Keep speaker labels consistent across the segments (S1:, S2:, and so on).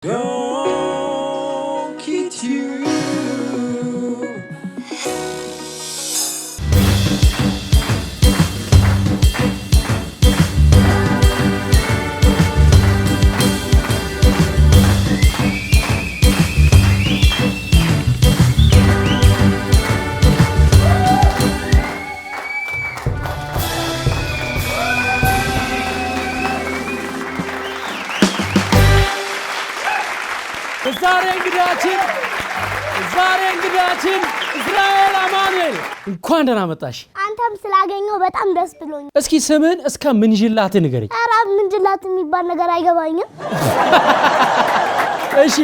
S1: Don't kid you.
S2: ዛሬ እንግዳችን እስራኤል አማኑኤል እንኳን ደህና መጣሽ።
S3: አንተም ስላገኘው በጣም ደስ ብሎኛል።
S2: እስኪ ስምን እስከ ምንጅላት ንገረኝ።
S3: ኧረ ምንጅላት የሚባል ነገር አይገባኝም።
S2: እሺ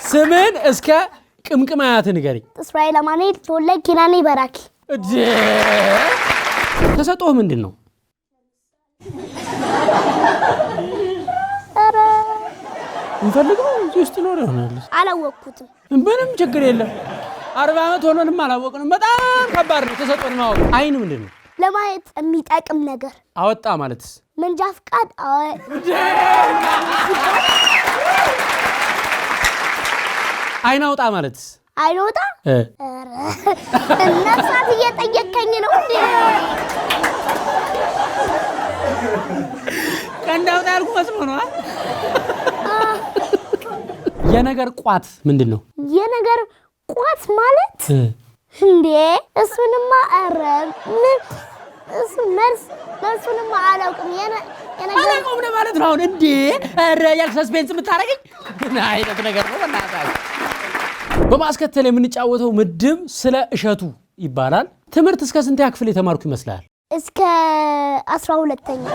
S2: ስምን እስከ ቅምቅማያት ንገረኝ።
S3: እስራኤል አማኑኤል ተወለደ ኪናኔ በራኪ።
S2: ተሰጥኦህ ምንድን ነው? እንፈልገው እዚህ ውስጥ ነው ይሆናል።
S3: አላወቅኩትም።
S2: ምንም ችግር የለም። 40 ዓመት ሆኖንም አላወቅንም። በጣም ከባድ ነው ተሰጥኦን ማወቅ። አይን ምንድን ነው?
S3: ለማየት የሚጠቅም ነገር።
S2: አወጣ ማለትስ?
S3: መንጃ ፍቃድ
S2: አይን አውጣ ማለትስ?
S3: አይን አውጣ? ነፍሳት እየጠየቀኝ ነው እንዴ?
S2: ቀንድ አውጣ ያልኩ መስሎ ነው። የነገር ቋት ምንድን ነው?
S3: የነገር ቋት ማለት እንዴ? እሱንማ እሱ መልሱንማ አላውቅም።
S2: አላውቅም ነው ማለት ነው። አሁን እንዴ ያልክ ሰስፔንስ የምታረገኝ ምን አይነት ነገር ነው? በእናትህ በማስከተል የምንጫወተው ምድብ ስለ እሸቱ ይባላል። ትምህርት እስከ ስንተኛ ክፍል የተማርኩ ይመስላል?
S3: እስከ 12ኛ።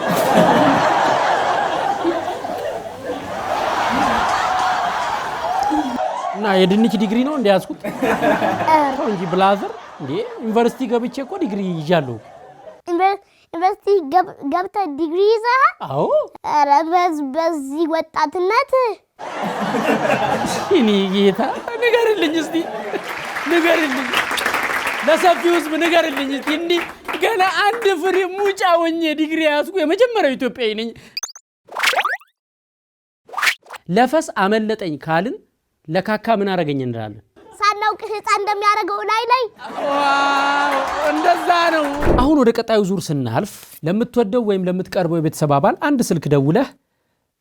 S2: እና የድንች ዲግሪ ነው እንዲያስኩት እንጂ ብላዘር እንዴ ዩኒቨርሲቲ ገብቼ እኮ ዲግሪ ይዣለሁ።
S3: ዩኒቨርሲቲ ገብተህ ዲግሪ ይዘህ?
S2: አዎ።
S3: ኧረ በዚህ ወጣትነት
S2: እኔ ጌታ ንገርልኝ እስቲ ንገርልኝ፣ ለሰፊው ህዝብ ንገርልኝ እስቲ። እንዲህ ገና አንድ ፍሬ ሙጫ ሆኜ ዲግሪ ያዝኩ የመጀመሪያው ኢትዮጵያዊ ነኝ። ለፈስ አመለጠኝ ካልን ለካካ ምን አረገኝ እንላለን?
S3: ሳናውቅ ህፃን እንደሚያደርገው ላይ
S2: ዋው እንደዛ ነው። አሁን ወደ ቀጣዩ ዙር ስናልፍ ለምትወደው ወይም ለምትቀርበው የቤተሰብ አባል አንድ ስልክ ደውለህ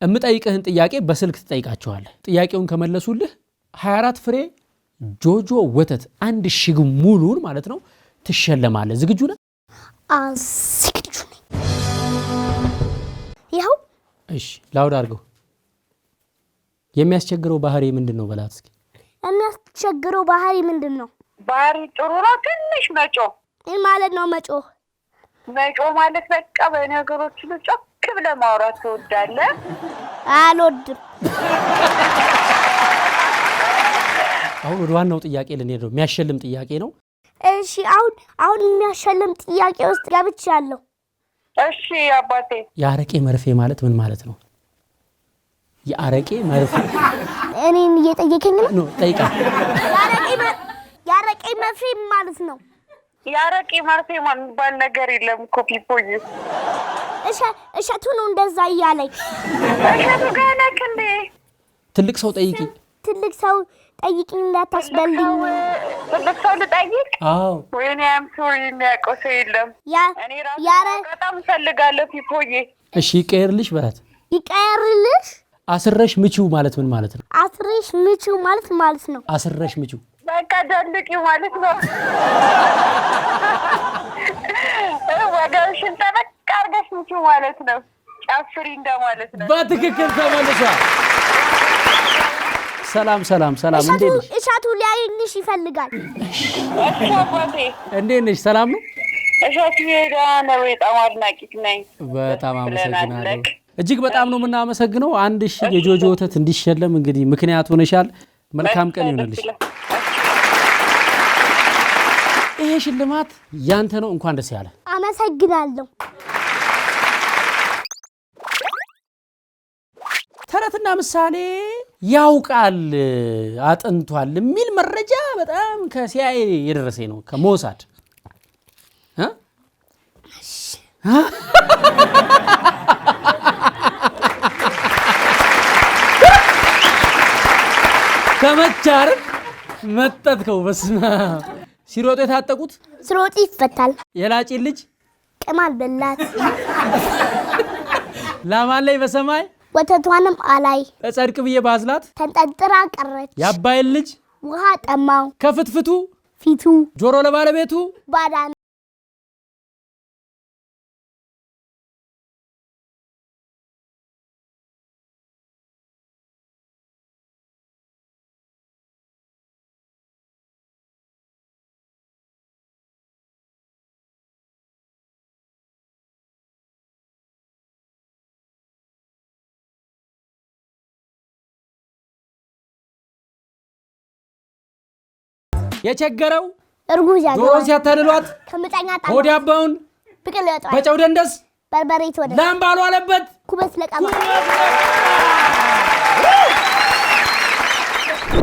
S2: እምጠይቅህን ጥያቄ በስልክ ትጠይቃቸዋለህ። ጥያቄውን ከመለሱልህ 24 ፍሬ ጆጆ ወተት 1000 ሙሉን ማለት ነው ትሸለማለህ። ዝግጁ ነህ?
S3: ዝግጁ ነኝ። ይኸው።
S2: እሺ ላውድ አድርገው። የሚያስቸግረው ባህሪ ምንድን ነው በላት እስኪ።
S3: የሚያስቸግረው ባህሪ ምንድን ነው?
S4: ባህሪ ጥሩ ነው። ትንሽ መጮህ።
S3: ምን ማለት ነው መጮህ?
S4: መጮህ ማለት በቃ በነገሮች ሁሉ ጮክ ብለህ ማውራት ትወዳለህ?
S3: አልወድም።
S2: አሁን ወደ ዋናው ጥያቄ ልንሄድ ነው። የሚያሸልም ጥያቄ ነው።
S3: እሺ አሁን የሚያሸልም ጥያቄ ውስጥ ገብቻለሁ።
S4: እሺ አባቴ።
S2: የአረቄ መርፌ ማለት ምን ማለት ነው? የአረቄ መርፌ
S3: እኔን እየጠየቀኝ ነው?
S2: ጠይቃ።
S3: የአረቄ መርፌ ማለት ነው።
S4: የአረቄ መርፌ የሚባል ነገር የለም እኮ ፒፖዬ።
S3: እሸቱ ነው እንደዛ እያለኝ።
S4: እሸቱ ጋር ነህ እንዴ?
S2: ትልቅ ሰው ጠይቂ።
S3: ትልቅ ሰው ጠይቂኝ እንዳታስበልኝ።
S4: ትልቅ ሰው ልጠይቅ?
S2: አዎ።
S4: ወይኔ አም ሶሪ የሚያውቀው ሰው የለም። እኔ ራሱ በጣም እፈልጋለሁ ፒፖዬ።
S2: እሺ ይቀየርልሽ በላት።
S3: ይቀየርልሽ?
S2: አስረሽ ምቺው ማለት ምን ማለት ነው?
S3: አስረሽ ምቺው ማለት ነው።
S2: አስረሽ ምቺው
S4: በቃ ደልቂው ማለት ነው። ወገብሽን ጠበቅ አድርገሽ ምቺው ማለት ነው። ጨፍሪ እንደማለት ነው።
S2: በትክክል ተመልሷል። ሰላም። እንዴት ነሽ?
S3: እሸቱ ሊያይልሽ ይፈልጋል።
S4: እሺ አባቴ።
S2: እንዴት ነሽ? ሰላም ነው?
S4: እሸቱ ሄዳ ነው። በጣም አድናቂት ነኝ።
S2: በጣም አመሰግናለሁ። እጅግ በጣም ነው የምናመሰግነው። 1000 የጆጆ ወተት እንዲሸለም እንግዲህ ምክንያት ሆነሻል። መልካም ቀን ይሁንልሽ። ይሄ ሽልማት ያንተ ነው። እንኳን ደስ ያለ።
S3: አመሰግናለሁ።
S2: ተረትና ምሳሌ ያውቃል አጥንቷል የሚል መረጃ በጣም ከሲአይኤ የደረሰኝ ነው፣ ከሞሳድ ተመቻር መጠጥከው በስማ ሲሮጥ የታጠቁት
S3: ስሮጥ ይፈታል
S2: የላጪ ልጅ
S3: ቅማል በላት
S2: ላማን ላይ በሰማይ
S3: ወተቷንም አላይ
S2: እጸድቅ ብዬ ባዝላት
S3: ተንጠጥራ ቀረች
S2: ያባይል ልጅ
S3: ውሃ ጠማው
S2: ከፍትፍቱ
S3: ፊቱ
S2: ጆሮ ለባለቤቱ
S3: ባዳን
S2: የቸገረው
S3: እርጉዝ ያለው
S2: ጆሮን ሲያታልሏት
S3: ከምጣኛ ጣ
S2: ሆድ ያባውን
S3: ብቅል ያጣ
S2: በጨው ደንደስ
S3: በርበሬት ወደ
S2: ላምባሉ አለበት
S3: ኩበት ለቀማ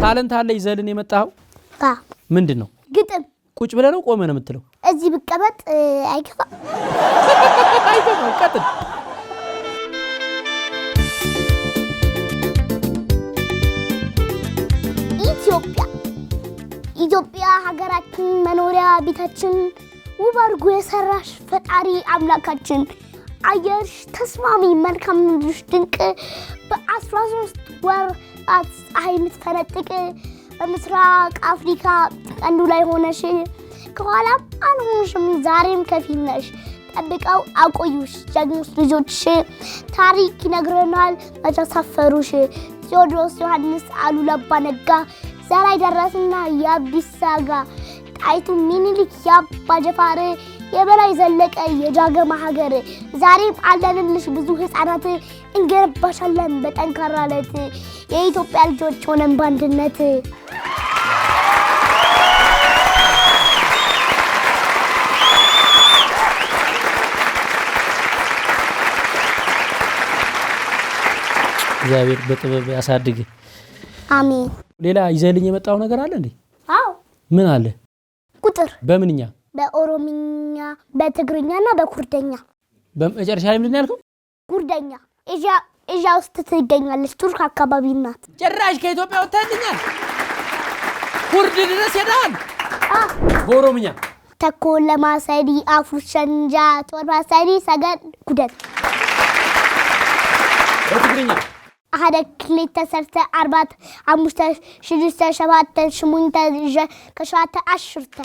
S2: ታለንት አለ ይዘልን የመጣው ምንድነው
S3: ግጥም
S2: ቁጭ ብለህ ነው ቆመህ ነው የምትለው
S3: እዚህ ብቀበጥ አይከፋ
S2: ቀጥል
S3: ኢትዮጵያ ሀገራችን መኖሪያ ቤታችን ውብ አድርጎ የሰራሽ ፈጣሪ አምላካችን አየርሽ ተስማሚ መልካም ምድርሽ ድንቅ በ13 ወራት ፀሐይ የምትፈነጥቅ በምስራቅ አፍሪካ ቀንዱ ላይ ሆነሽ ከኋላም አልሆንሽም ዛሬም ከፊት ነሽ ጠብቀው አቆዩሽ ጀግኖች ልጆችሽ ታሪክ ይነግረናል መቼ አሳፈሩሽ ቴዎድሮስ ዮሐንስ አሉላ አባ ነጋ ዛሬ ደረስና የአብዲሳ አጋ ጣይቱ ሚኒሊክ የአባ ጀፋር የበላይ ዘለቀ የጃገማ ሀገር ዛሬም አለንልሽ ብዙ ህፃናት እንገነባሻለን በጠንካራ ለት የኢትዮጵያ ልጆች ሆነን በአንድነት
S2: እግዚአብሔር በጥበብ ያሳድግ
S3: አሜን
S2: ሌላ ይዘልኝ የመጣው ነገር አለ እንዴ
S3: አዎ
S2: ምን አለ
S3: ቁጥር
S2: በምንኛ
S3: በኦሮምኛ በትግርኛና በኩርደኛ
S2: በመጨረሻ ላይ ምንድን ያልከው
S3: ኩርደኛ እጃ ውስጥ ትገኛለች ቱርክ አካባቢ ናት
S2: ጭራሽ ከኢትዮጵያ ወጣልኛል ኩርድ ድረስ ሄዳል በኦሮምኛ
S3: ተኮለ ማሰዲ አፉሸንጃ ቶርባሰዲ ሰገድ ጉደት
S2: በትግርኛ
S3: አሐደክሌት ተሰርተ አርባት አሙሽተ ሽድስተ ሸባተ ሽሙንተ ከሸባተ አሽርተ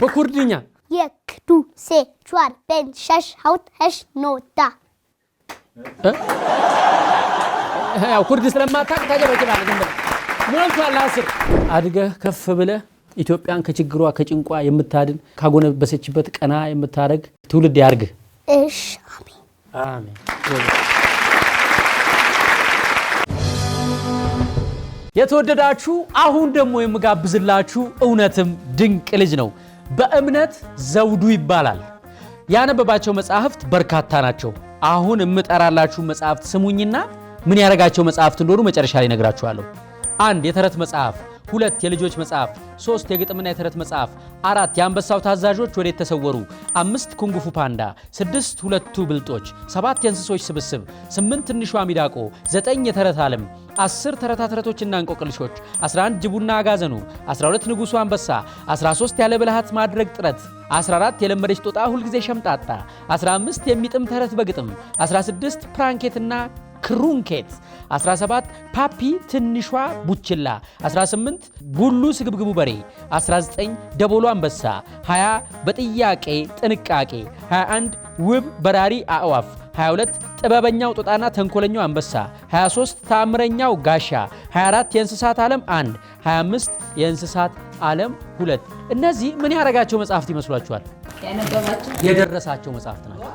S2: በኩርድኛ
S3: የክዱ ሴ ቹዋር ቤን ሸሽ ሀውት ሀሽ ኖታ
S2: ያው ኩርድ ስለማታውቅ ታጀበጅባለህ ግን ሞልቷል አስር አድገህ ከፍ ብለህ ኢትዮጵያን ከችግሯ ከጭንቋ የምታድን ካጎነበሰችበት ቀና የምታረግ ትውልድ ያርግህ
S3: እሺ አሜን
S2: አሜን የተወደዳችሁ አሁን ደግሞ የምጋብዝላችሁ እውነትም ድንቅ ልጅ ነው በእምነት ዘውዱ ይባላል ያነበባቸው መጻሕፍት በርካታ ናቸው አሁን እምጠራላችሁ መጻሕፍት ስሙኝና ምን ያረጋቸው መጻሕፍት እንደሆኑ መጨረሻ ላይ ነግራችኋለሁ 1 የተረት መጽሐፍ 2 የልጆች መጽሐፍ 3 የግጥምና የተረት መጽሐፍ 4 የአንበሳው ታዛዦች ወዴት ተሰወሩ 5 ኩንጉፉ ፓንዳ 6 ሁለቱ ብልጦች 7 የእንስሶች ስብስብ 8 ትንሿ ሚዳቆ 9 የተረት ዓለም 10 ተረታ ተረቶችና እንቆቅልሾች 11 ጅቡና አጋዘኑ 12 ንጉሱ አንበሳ 13 ያለ ብልሃት ማድረግ ጥረት 14 የለመደች ጦጣ ሁልጊዜ ሸምጣጣ 15 የሚጥም ተረት በግጥም 16 ፕራንኬትና ክሩንኬት 17 ፓፒ ትንሿ ቡችላ 18 ጉሉ ስግብግቡ በሬ 19 ደቦሎ አንበሳ 20 በጥያቄ ጥንቃቄ 21 ውብ በራሪ አዕዋፍ 22 ጥበበኛው ጦጣና ተንኮለኛው አንበሳ 23 ተአምረኛው ጋሻ 24 የእንስሳት ዓለም 1 25 የእንስሳት ዓለም 2 እነዚህ ምን ያረጋቸው መጽሐፍት ይመስሏችኋል
S5: ያነበባቸው
S2: የደረሳቸው መጽሐፍት ናቸው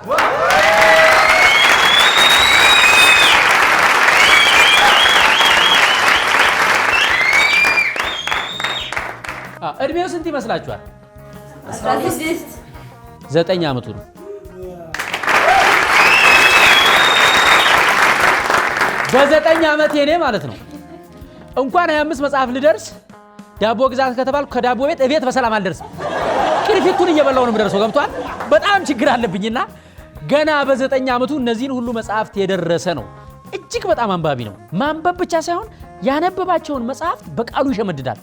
S2: እድሜው ስንት ይመስላችኋል
S5: 16
S2: 9 ዓመቱ ነው በ9 ዓመት የኔ ማለት ነው እንኳን 25 መጽሐፍ ልደርስ ዳቦ ግዛት ከተባልኩ ከዳቦ ቤት በሰላም አልደርስም ቅርፊቱን እየበላው ነው የምደርሰው ገብቷል በጣም ችግር አለብኝና ገና በ9 ዓመቱ እነዚህን ሁሉ መጽሐፍት የደረሰ ነው እጅግ በጣም አንባቢ ነው። ማንበብ ብቻ ሳይሆን ያነበባቸውን መጽሐፍት በቃሉ ይሸመድዳል።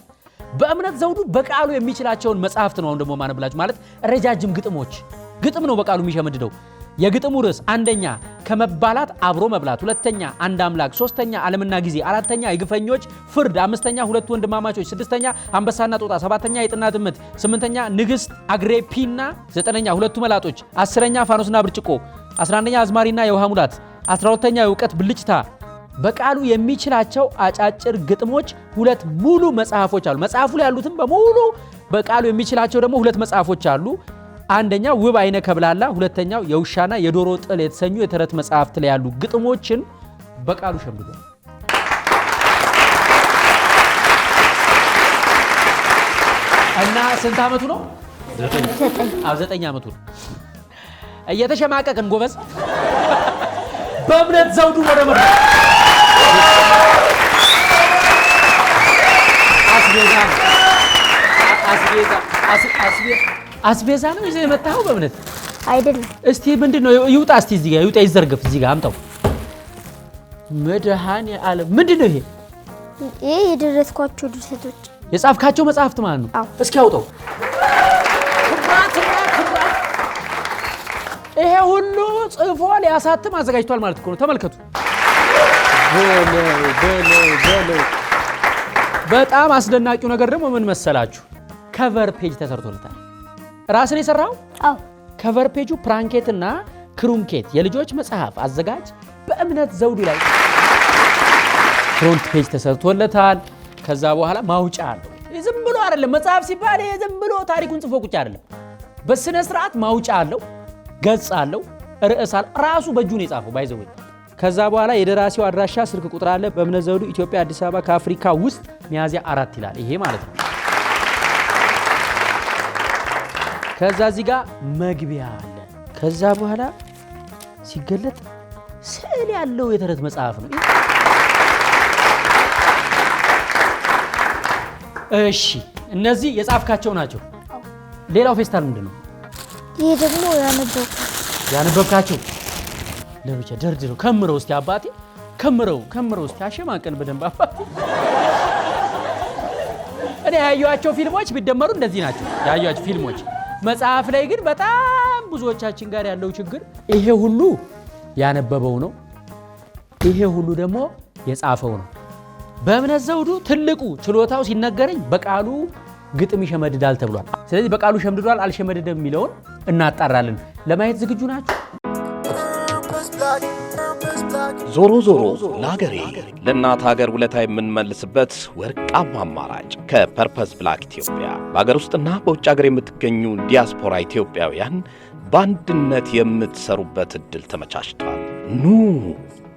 S2: በእምነት ዘውዱ በቃሉ የሚችላቸውን መጽሐፍት ነው አሁን ደግሞ ማነብላችሁ። ማለት ረጃጅም ግጥም ነው በቃሉ የሚሸመድደው። የግጥሙ ርዕስ አንደኛ ከመባላት አብሮ መብላት፣ ሁለተኛ አንድ አምላክ፣ ሶስተኛ ዓለምና ጊዜ፣ አራተኛ የግፈኞች ፍርድ፣ አምስተኛ ሁለት ወንድማማቾች፣ ስድስተኛ አንበሳና ጦጣ፣ ሰባተኛ የጥና ትምት፣ ስምንተኛ ንግስት አግሬፒና፣ ዘጠነኛ ሁለቱ መላጦች፣ አስረኛ ፋኖስና ብርጭቆ፣ 11ኛ አዝማሪና የውሃ ሙላት፣ 12ኛ የእውቀት ብልጭታ። በቃሉ የሚችላቸው አጫጭር ግጥሞች ሁለት ሙሉ መጽሐፎች አሉ። መጽሐፉ ላይ ያሉትም በሙሉ በቃሉ የሚችላቸው ደግሞ ሁለት መጽሐፎች አሉ። አንደኛ ውብ አይነ ከብላላ፣ ሁለተኛው የውሻና የዶሮ ጥል የተሰኙ የተረት መጽሐፍት ላይ ያሉ ግጥሞችን በቃሉ ሸምድዷል። እና ስንት ዓመቱ ነው? 9 ዓመቱ ነው። እየተሸማቀቅን ጎበዝ። በእምነት ዘውዱ ወደ መብላት አስቤዛ ነው ይዘህ የመጣኸው? በእምነት
S3: አይደለም።
S2: እስቲ ምንድነው? ይውጣ እስቲ እዚህ ጋር ይውጣ፣ ይዘርገፍ እዚህ ጋር አምጣው። መድኃኔዓለም ምንድነው ይሄ?
S3: ይሄ የደረስኳቸው ድርሰቶች
S2: የጻፍካቸው መጽሐፍት ማለት ነው? እስኪ አውጣው። ይሄ ሁሉ ጽፎ ሊያሳትም አዘጋጅቷል ማለት እኮ ነው። ተመልከቱ። በጣም አስደናቂው ነገር ደግሞ ምን መሰላችሁ? ከቨር ፔጅ ተሰርቶለታል። ራስን የሰራው?
S3: አዎ።
S2: ከቨር ፔጁ ፕራንኬት እና ክሩንኬት የልጆች መጽሐፍ አዘጋጅ በእምነት ዘውዱ ላይ ፍሮንት ፔጅ ተሰርቶለታል። ከዛ በኋላ ማውጫ አለው። ዝም ብሎ አይደለም መጽሐፍ ሲባል ዝም ብሎ ታሪኩን ጽፎ ቁጭ አይደለም። በስነ ስርዓት ማውጫ አለው፣ ገጽ አለው፣ ርዕስ አለው። ራሱ በእጁ ነው የጻፈው ባይዘው። ከዛ በኋላ የደራሲው አድራሻ፣ ስልክ ቁጥር አለ። በእምነት ዘውዱ ኢትዮጵያ፣ አዲስ አበባ ከአፍሪካ ውስጥ ሚያዝያ 4 ይላል። ይሄ ማለት ነው። ከዛ እዚህ ጋር መግቢያ አለ። ከዛ በኋላ ሲገለጥ ስዕል ያለው የተረት መጽሐፍ ነው። እሺ እነዚህ የጻፍካቸው ናቸው። ሌላው ፌስታል ምንድን ነው?
S3: ይሄ ደግሞ
S2: ያነበብካቸው ለብቻ ደርድረው ከምረው እስቲ አባቴ ከምረው እስቲ አሸማቀን በደንብ አባቴ። እኔ ያዩዋቸው ፊልሞች ቢደመሩ እንደዚህ ናቸው ያዩዋቸው ፊልሞች። መጽሐፍ ላይ ግን በጣም ብዙዎቻችን ጋር ያለው ችግር ይሄ ሁሉ ያነበበው ነው፣ ይሄ ሁሉ ደግሞ የጻፈው ነው። በእምነት ዘውዱ ትልቁ ችሎታው ሲነገረኝ በቃሉ ግጥም ይሸመድዳል ተብሏል። ስለዚህ በቃሉ ሸምድዷል አልሸመደደም የሚለውን እናጣራለን። ለማየት ዝግጁ ናችሁ?
S6: ዞሮ ለሀገሬ ለእናት ሀገር ውለታ የምንመልስበት ወርቃማ አማራጭ ከፐርፐስ ብላክ ኢትዮጵያ። በሀገር ውስጥና በውጭ ሀገር የምትገኙ ዲያስፖራ ኢትዮጵያውያን በአንድነት የምትሰሩበት እድል ተመቻችቷል። ኑ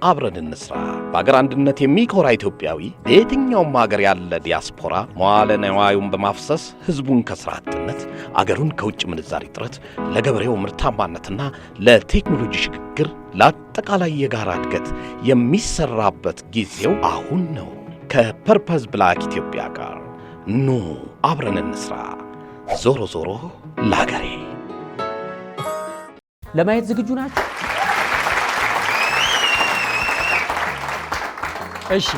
S6: አብረን እንስራ። በሀገር አንድነት የሚኮራ ኢትዮጵያዊ በየትኛውም ሀገር ያለ ዲያስፖራ መዋለ ንዋዩን በማፍሰስ ህዝቡን ከስራ አጥነት፣ አገሩን ከውጭ ምንዛሪ እጥረት፣ ለገበሬው ምርታማነትና ለቴክኖሎጂ ሽግግር፣ ለአጠቃላይ የጋራ እድገት የሚሰራበት ጊዜው አሁን ነው። ከፐርፐስ ብላክ ኢትዮጵያ ጋር ኑ አብረን እንስራ። ዞሮ ለሀገሬ።
S2: ለማየት ዝግጁ ናችሁ? እሺ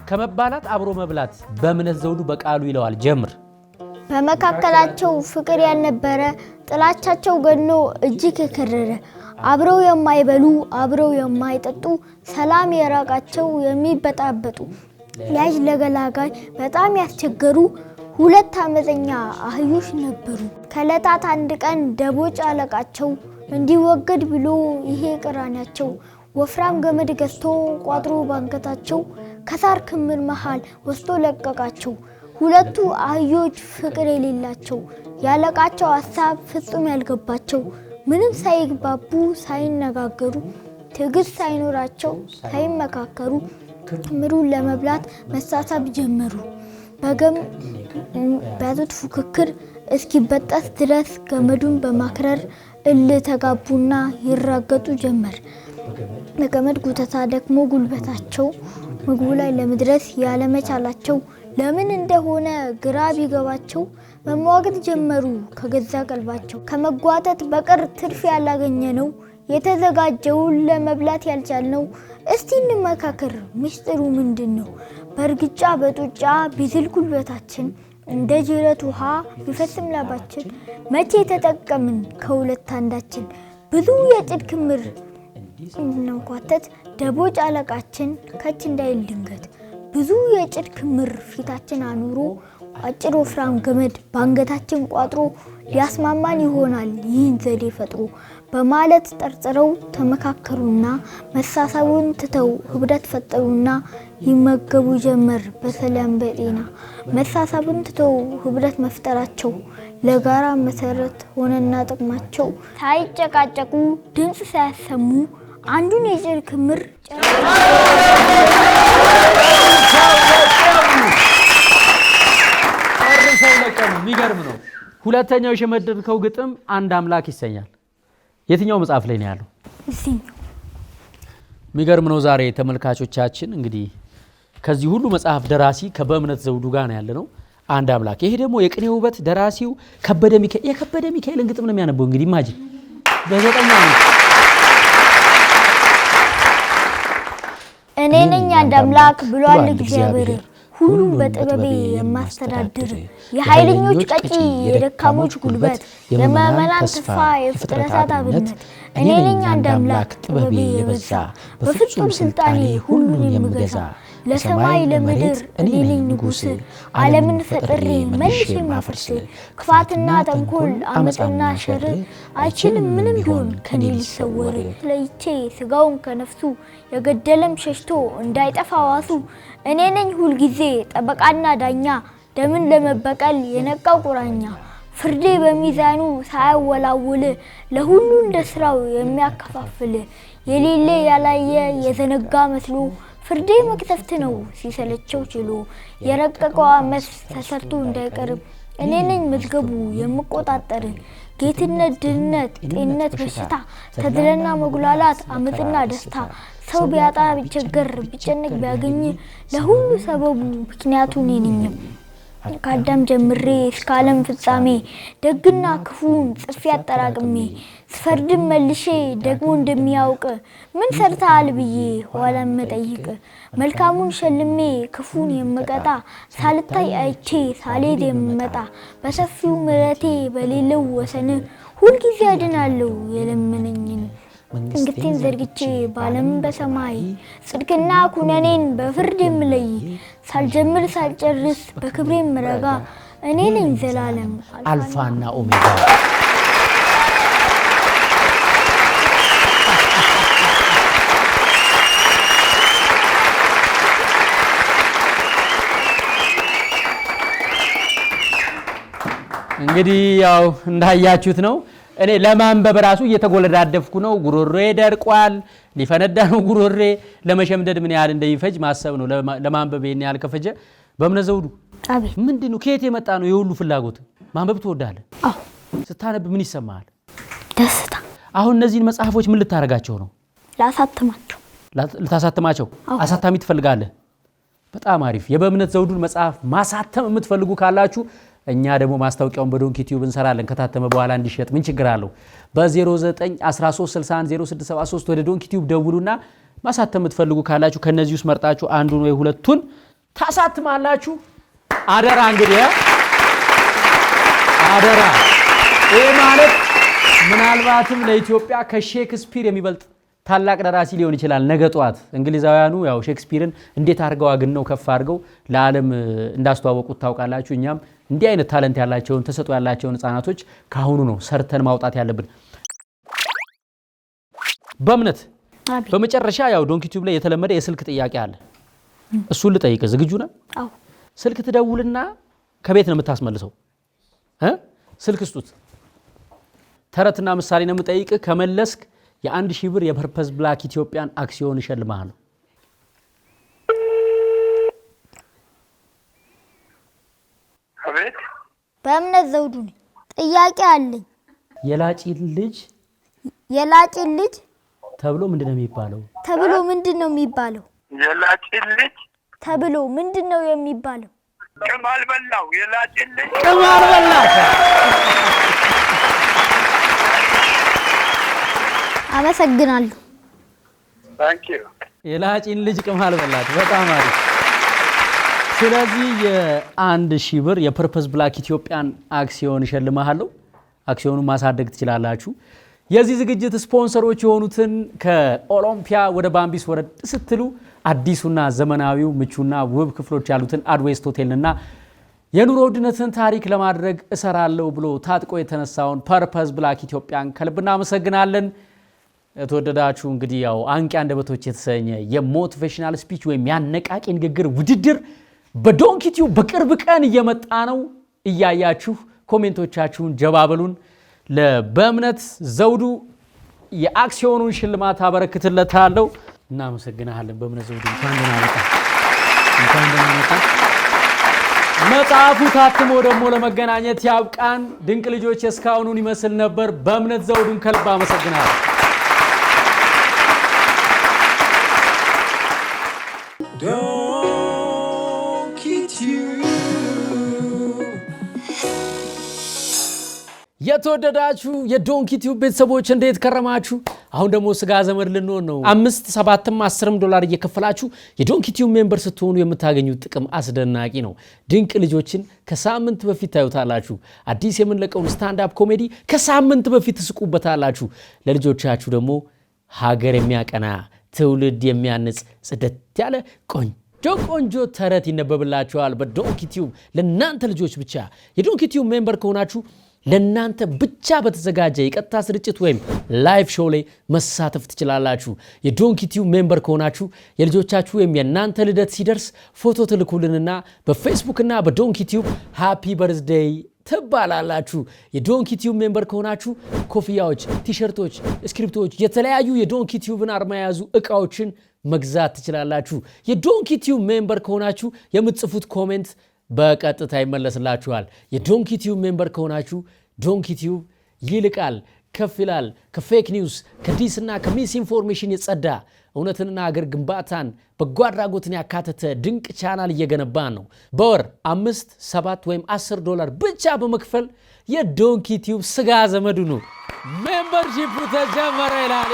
S2: ከመባላት አብሮ መብላት በእምነት ዘውዱ በቃሉ ይለዋል። ጀምር።
S3: በመካከላቸው ፍቅር ያልነበረ ጥላቻቸው ገኖ እጅግ የከረረ አብረው የማይበሉ አብረው የማይጠጡ ሰላም የራቃቸው የሚበጣበጡ ያዥ ለገላጋይ በጣም ያስቸገሩ ሁለት አመፀኛ አህዮች ነበሩ። ከዕለታት አንድ ቀን ደቦጭ አለቃቸው እንዲወገድ ብሎ ይሄ ቅራኔያቸው ወፍራም ገመድ ገዝቶ ቋጥሮ ባንገታቸው ከሳር ክምር መሃል ወስዶ ለቀቃቸው። ሁለቱ አህዮች ፍቅር የሌላቸው ያለቃቸው ሐሳብ ፍጹም ያልገባቸው ምንም ሳይግባቡ ሳይነጋገሩ ትዕግስት ሳይኖራቸው ሳይመካከሩ ክምሩን ለመብላት መሳሳብ ጀመሩ። በያዙት ፉክክር እስኪበጠስ ድረስ ገመዱን በማክረር ተጋቡና ይራገጡ ጀመር። ለገመድ ጉተታ ደግሞ ጉልበታቸው ምግቡ ላይ ለመድረስ ያለመቻላቸው ለምን እንደሆነ ግራ ቢገባቸው መሟገት ጀመሩ ከገዛ ቀልባቸው። ከመጓተት በቀር ትርፍ ያላገኘ ነው የተዘጋጀውን ለመብላት ያልቻልነው
S7: እስቲ እንመካከር ምስጢሩ ምንድነው በርግጫ በጡጫ ቢዝል ጉልበታችን እንደ ጅረት ውሃ ቢፈስም ላባችን መቼ ተጠቀምን ከሁለት አንዳችን ብዙ የጭድ ክምር እንንኳተት ደቦጭ አለቃችን ከች እንዳይል ድንገት ብዙ የጭድ ክምር ፊታችን አኑሮ አጭር ወፍራም ገመድ ባንገታችን ቋጥሮ ሊያስማማን ይሆናል ይህን ዘዴ ፈጥሮ በማለት ጠርጥረው ተመካከሩና መሳሳቡን ትተው ህብረት ፈጠሩና ይመገቡ ጀመር በሰላም በጤና መሳሳቡን ትተው ህብረት መፍጠራቸው ለጋራ መሰረት ሆነና ጥቅማቸው ሳይጨቃጨቁ ድምጽ ሳያሰሙ አንዱን የጭድ ክምር
S2: የሚገርም ነው ሁለተኛው የሸመደድከው ግጥም አንድ አምላክ ይሰኛል የትኛው መጽሐፍ ላይ ነው ያለው
S7: እዚህኛው
S2: የሚገርም ነው ዛሬ ተመልካቾቻችን እንግዲህ ከዚህ ሁሉ መጽሐፍ ደራሲ ከበእምነት ዘውዱ ጋር ነው ያለነው አንድ አምላክ ይሄ ደግሞ የቅኔ ውበት ደራሲው ከበደ ሚካኤል የከበደ ሚካኤልን ግጥም ነው የሚያነበው እንግዲህ ማጂ በዘጠኛ ነው
S7: እኔ ነኝ አንድ አምላክ ብሏል እግዚአብሔር ሁሉ በጥበቤ የማስተዳድር የኃይለኞች ቀጪ የደካሞች ጉልበት የማመናን ተስፋ የፍጥረታት አብነት እኔ ነኝ አንድ አምላክ ጥበቤ የበዛ በፍጹም ስልጣኔ ሁሉን የምገዛ ለሰማይ ለምድር እኔ ነኝ ንጉስ ዓለምን ፈጥሬ መልሼ ማፈርስ ክፋትና ተንኮል አመጽና ሸር አይችልም ምንም ቢሆን ከኔ ሊሰወር ለይቼ ስጋውን ከነፍሱ የገደለም ሸሽቶ እንዳይጠፋ ዋሱ እኔ ነኝ ሁሉ ጊዜ ጠበቃና ዳኛ ደምን ለመበቀል የነቃው ቁራኛ ፍርዴ በሚዛኑ ሳይወላውል ለሁሉ እንደስራው የሚያከፋፍል የሌለ ያላየ የዘነጋ መስሎ ፍርዴ መክተፍት ነው ሲሰለቸው ችሎ የረቀቀው አመስ ተሰርቶ እንዳይቀር እኔ ነኝ መዝገቡ የምቆጣጠር ጌትነት ድህነት ጤንነት በሽታ ተድለና መጉላላት አመጽና ደስታ ሰው ቢያጣ ቢቸገር ቢጨነቅ ቢያገኝ ለሁሉ ሰበቡ ምክንያቱ እኔ ነኝ ከአዳም ጀምሬ እስከ ዓለም ፍጻሜ ደግና ክፉን ጽፌ አጠራቅሜ ስፈርድም መልሼ ደግሞ እንደሚያውቅ ምን ሰርተሃል ብዬ ኋላም መጠይቅ መልካሙን ሸልሜ ክፉን የምቀጣ ሳልታይ አይቼ ሳልሄድ የምመጣ በሰፊው ምሕረቴ በሌለው ወሰን ሁልጊዜ አድናለሁ የለመነኝን እንግዲህ ዘርግቼ ባለም በሰማይ ጽድቅና ኩነኔን በፍርድ የምለይ ሳልጀምር ሳልጨርስ በክብሬ ምረጋ እኔ ነኝ ዘላለም
S2: አልፋና ኦሜጋ እንግዲህ ያው እንዳያችሁት ነው እኔ ለማንበብ ራሱ እየተጎለዳደፍኩ ነው ጉሮሮዬ ደርቋል ሊፈነዳ ነው ጉሮሬ ለመሸምደድ ምን ያህል እንደሚፈጅ ማሰብ ነው ለማንበብ ይሄን ያህል ከፈጀ በእምነት ዘውዱ
S7: አቤት
S2: ምንድነው ከየት የመጣ ነው የሁሉ ፍላጎት ማንበብ ትወዳለህ
S7: አዎ
S2: ስታነብ ምን ይሰማሃል
S7: ደስታ
S2: አሁን እነዚህን መጽሐፎች ምን ልታረጋቸው ነው ልታሳትማቸው አሳታሚ ትፈልጋለህ በጣም አሪፍ የበእምነት ዘውዱን መጽሐፍ ማሳተም የምትፈልጉ ካላችሁ እኛ ደግሞ ማስታወቂያውን በዶንኪ ቲዩብ እንሰራለን ከታተመ በኋላ እንዲሸጥ ምን ችግር አለው በ0913610673 ወደ ዶንኪ ቲዩብ ደውሉና ማሳተም የምትፈልጉ ካላችሁ ከነዚህ ውስጥ መርጣችሁ አንዱን ወይ ሁለቱን ታሳትማላችሁ አደራ እንግዲህ አደራ ይሄ ማለት ምናልባትም ለኢትዮጵያ ከሼክስፒር የሚበልጥ ታላቅ ደራሲ ሊሆን ይችላል ነገ ጧት እንግሊዛውያኑ ያው ሼክስፒርን እንዴት አርገው አግነው ከፍ አርገው ለዓለም እንዳስተዋወቁት ታውቃላችሁ እኛም እንዲህ አይነት ታለንት ያላቸውን ተሰጥኦ ያላቸውን ህፃናቶች ካሁኑ ነው ሰርተን ማውጣት ያለብን በእምነት በመጨረሻ ያው ዶንኪ ቲዩብ ላይ የተለመደ የስልክ ጥያቄ አለ እሱን ልጠይቅ ዝግጁ ነህ
S7: አዎ
S2: ስልክ ትደውልና ከቤት ነው የምታስመልሰው ስልክ ስጡት ተረትና ምሳሌ ነው የምጠይቅ ከመለስክ የ1000 ብር የፐርፐዝ ብላክ ኢትዮጵያን አክሲዮን ይሸልማል
S4: አቤት
S7: በእምነት ዘውዱ ጥያቄ አለኝ የላጭ ልጅ
S2: ተብሎ ምንድነው የሚባለው
S7: ተብሎ ምንድነው የሚባለው
S4: ቅማል በላው የላጭ ልጅ
S7: አመሰግናለሁ
S4: ታንኪዩ
S2: የላጪን ልጅ ቅማል በላት። በጣም አሪፍ። ስለዚህ የ1000 ብር የፐርፐዝ ብላክ ኢትዮጵያን አክሲዮን እሸልማለሁ። አክሲዮኑን ማሳደግ ትችላላችሁ። የዚህ ዝግጅት ስፖንሰሮች የሆኑትን ከኦሎምፒያ ወደ ባምቢስ ወረድ ስትሉ አዲሱና ዘመናዊው ምቹና ውብ ክፍሎች ያሉትን አድዌስት ሆቴልና የኑሮ ውድነትን ታሪክ ለማድረግ እሰራለሁ ብሎ ታጥቆ የተነሳውን ፐርፐዝ ብላክ ኢትዮጵያን ከልብ እናመሰግናለን። የተወደዳችሁ እንግዲህ ያው አንቂ አንደበቶች የተሰኘ የሞቲቬሽናል ስፒች ወይም ያነቃቂ ንግግር ውድድር በዶንኪቲው በቅርብ ቀን እየመጣ ነው። እያያችሁ ኮሜንቶቻችሁን ጀባበሉን። ለበእምነት ዘውዱ የአክሲዮኑን ሽልማት አበረክትለታለሁ። እናመሰግናለን በእምነት ዘውዱ። እንኳን ደህና መጣ። መጽሐፉ ታትሞ ደግሞ ለመገናኘት ያብቃን። ድንቅ ልጆች እስካሁኑን ይመስል ነበር። በእምነት ዘውዱን ከልብ አመሰግናለሁ። የተወደዳችሁ የዶንኪቲው ቤተሰቦች እንዴት ከረማችሁ? አሁን ደግሞ ስጋ ዘመድ ልንሆን ነው። 5፣ 7፣ 10 ዶላር እየከፈላችሁ የዶንኪቲው ሜምበር ስትሆኑ የምታገኙት ጥቅም አስደናቂ ነው። ድንቅ ልጆችን ከሳምንት በፊት ታዩታላችሁ። አዲስ የምንለቀውን ስታንድ አፕ ኮሜዲ ከሳምንት በፊት ትስቁበታላችሁ። ለልጆቻችሁ ደግሞ ሀገር የሚያቀና ትውልድ የሚያንጽ ጽደት ያለ ቆንጆ ተረት ይነበብላችኋል በዶንኪቲው ለናንተ ልጆች ብቻ። የዶንኪቲው ሜምበር ከሆናችሁ ለናንተ ብቻ በተዘጋጀ የቀጥታ ስርጭት ወይም ላይቭ ሾው ላይ መሳተፍ ትችላላችሁ። የዶንኪቲው ሜምበር ከሆናችሁ የልጆቻችሁ ወይም የናንተ ልደት ሲደርስ ፎቶ ትልኩልንና በፌስቡክና በዶንኪቲው ሃፒ በርዝዴይ ትባላላችሁ። የዶንኪቲው ሜምበር ከሆናችሁ ኮፍያዎች፣ ቲሸርቶች፣ ስክሪፕቶች፣ የተለያዩ የዶንኪቲውብን አርማ የያዙ እቃዎችን መግዛት ትችላላችሁ። የዶንኪቲው ሜምበር ከሆናችሁ የምትጽፉት ኮሜንት በቀጥታ ይመለስላችኋል። የዶንኪቲው ሜምበር ከሆናችሁ ዶንኪቲው ይልቃል፣ ከፍ ይላል። ከፌክ ኒውስ፣ ከዲስና ከሚስ ኢንፎርሜሽን የጸዳ እውነትንና አገር ግንባታን በጎ አድራጎትን ያካተተ ድንቅ ቻናል እየገነባን ነው። በወር 5፣ 7 ወይም 10 ዶላር ብቻ በመክፈል የዶንኪቲው ስጋ ዘመዱ ነው። ሜምበርሺፑ ተጀመረ ይላል።